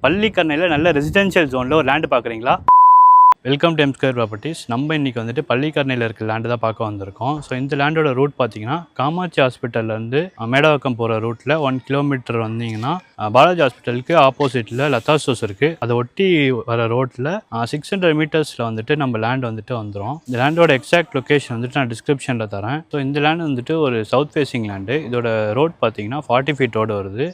பள்ளிக்கரணையில் நல்ல ரெசிடென்ஷியல் ஜோனில் ஒரு லேண்டு பார்க்குறீங்களா? Welcome to M square properties. நம்ம இன்றைக்கி வந்துட்டு பள்ளிக்கரணையில் இருக்க லேண்டு தான் பார்க்க வந்திருக்கோம். ஸோ இந்த லேண்டோட ரூட் பார்த்தீங்கன்னா காமாட்சி ஹாஸ்பிட்டல்லேருந்து மேடவாக்கம் போகிற ரூட்டில் 1 கிலோமீட்டர் வந்தீங்கன்னா பாலாஜி ஹாஸ்பிட்டலுக்கு ஆப்போசிட்டில் லதா ஸ்டோர்ஸ் இருக்குது. அதை ஒட்டி வர ரோட்டில் 600 மீட்டர்ஸில் வந்துட்டு நம்ம லேண்ட் வந்துட்டு வந்துடும். இந்த லேண்டோட எக்ஸாக்ட் லொக்கேஷன் வந்துட்டு நான் டிஸ்கிரிப்ஷனில் தரேன். ஸோ இந்த லேண்ட் வந்துட்டு ஒரு சவுத் ஃபேஸிங் லேண்டு. இதோட ரோட் பார்த்தீங்கன்னா 40 ஃபீட் ரோடு வருது.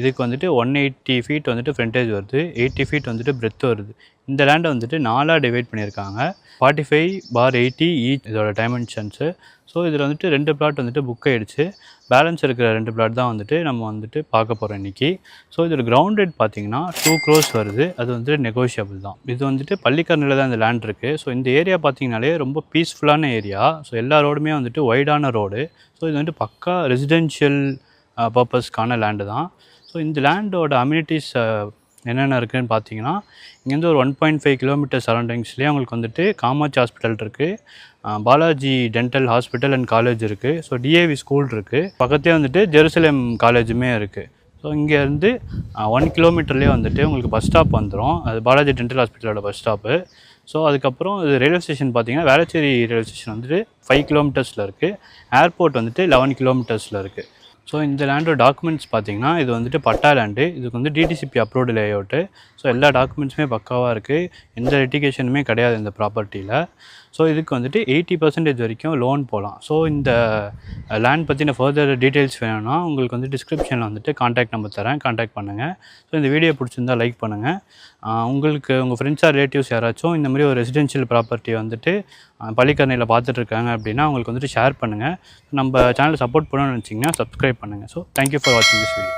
இதுக்கு வந்துட்டு 180 ஃபீட் வந்துட்டு ஃப்ரண்டேஜ் வருது, 80 ஃபீட் வந்துட்டு பிரெத் வருது. இந்த லேண்டை வந்துட்டு 4ஆக டிவைட் பண்ணியிருக்காங்க. 45/80 ஈச் இதோட டைமென்ஷன்ஸு. ஸோ இதில் வந்துட்டு 2 பிளாட் வந்துட்டு புக் ஆகிடுச்சு. பேலன்ஸ் இருக்கிற 2 பிளாட் தான் வந்துட்டு நம்ம வந்துட்டு பார்க்க போகிறோம் இன்றைக்கி. ஸோ இதோட கிரவுண்ட் ரேட் பார்த்தீங்கன்னா 2 crores வருது. அது வந்துட்டு நெகோஷியபிள் தான். இது வந்துட்டு பள்ளிக்கரணையில் தான் இந்த லேண்ட் இருக்குது. ஸோ இந்த ஏரியா பார்த்தீங்கனாலே ரொம்ப பீஸ்ஃபுல்லான ஏரியா. ஸோ எல்லா ரோடுமே வந்துட்டு வைடான ரோடு. ஸோ இது வந்துட்டு பக்கா ரெசிடென்ஷியல் பர்பஸ்க்கான லேண்டு தான். ஸோ இந்த லேண்டோட அம்யூனிட்டிஸ் என்னென்ன இருக்குதுன்னு பார்த்தீங்கன்னா, இங்கேருந்து ஒரு 1.5 கிலோமீட்டர் சரௌண்டிங்ஸ்லேயே உங்களுக்கு வந்துட்டு காமாட்சி ஹாஸ்பிட்டல் இருக்குது, Balaji dental hospital and college இருக்குது. ஸோ டிஏவி ஸ்கூல் இருக்குது. பக்கத்தே வந்துட்டு ஜெருசலேம் காலேஜுமே இருக்குது. ஸோ இங்கேருந்து 1 கிலோமீட்டர்லேயே வந்துட்டு உங்களுக்கு பஸ் ஸ்டாப் வந்துடும். அது பாலாஜி டென்டல் ஹாஸ்பிட்டலோட பஸ் ஸ்டாப்பு. ஸோ அதுக்கப்புறம் இது ரயில்வே ஸ்டேஷன் பார்த்தீங்கன்னா வேளச்சேரி ரயில்வே ஸ்டேஷன் வந்துட்டு 5 கிலோமீட்டர்ஸில் இருக்குது. ஏர்போர்ட் வந்துட்டு 11 கிலோமீட்டர்ஸில் இருக்குது. ஸோ இந்த லேண்டோட டாக்குமெண்ட்ஸ் பார்த்தீங்கன்னா, இது வந்துட்டு பட்டா லேண்டு. இதுக்கு வந்து டிடிசிபி அப்ரூவ்டு லேஅவுட்டு. ஸோ எல்லா டாக்குமெண்ட்ஸுமே பக்காவாக இருக்குது. எந்த லிட்டிகேஷனுமே கிடையாது இந்த ப்ராப்பர்ட்டியில். ஸோ இதுக்கு வந்துட்டு 80% வரைக்கும் லோன் போகலாம். ஸோ இந்த லேண்ட் பற்றின ஃபர்தர் டீட்டெயில்ஸ் வேணும்னா உங்களுக்கு வந்து டிஸ்கிரிப்ஷனில் வந்துட்டு கான்டாக்ட் நம்பர் தரேன், கான்டாக்ட் பண்ணுங்கள். ஸோ இந்த வீடியோ பிடிச்சிருந்தால் லைக் பண்ணுங்கள். உங்களுக்கு உங்கள் ஃப்ரெண்ட்ஸ் ஆர் ரிலேட்டிவ்ஸ் யாராச்சும் இந்த மாதிரி ஒரு ரெசிடென்ஷியல் ப்ராப்பர்ட்டி வந்துட்டு பள்ளிக்கரணையில் பார்த்துட்ருக்காங்க அப்படின்னா அவங்களுக்கு வந்துட்டு ஷேர் பண்ணுங்கள். நம்ம சேனலை சப்போர்ட் பண்ணணும்னு நினச்சிங்கன்னா சப்ஸ்கிரைப் பண்ணுங்கள். ஸோ தேங்க்யூ ஃபார் வாட்சிங் திஸ் வீடியோ.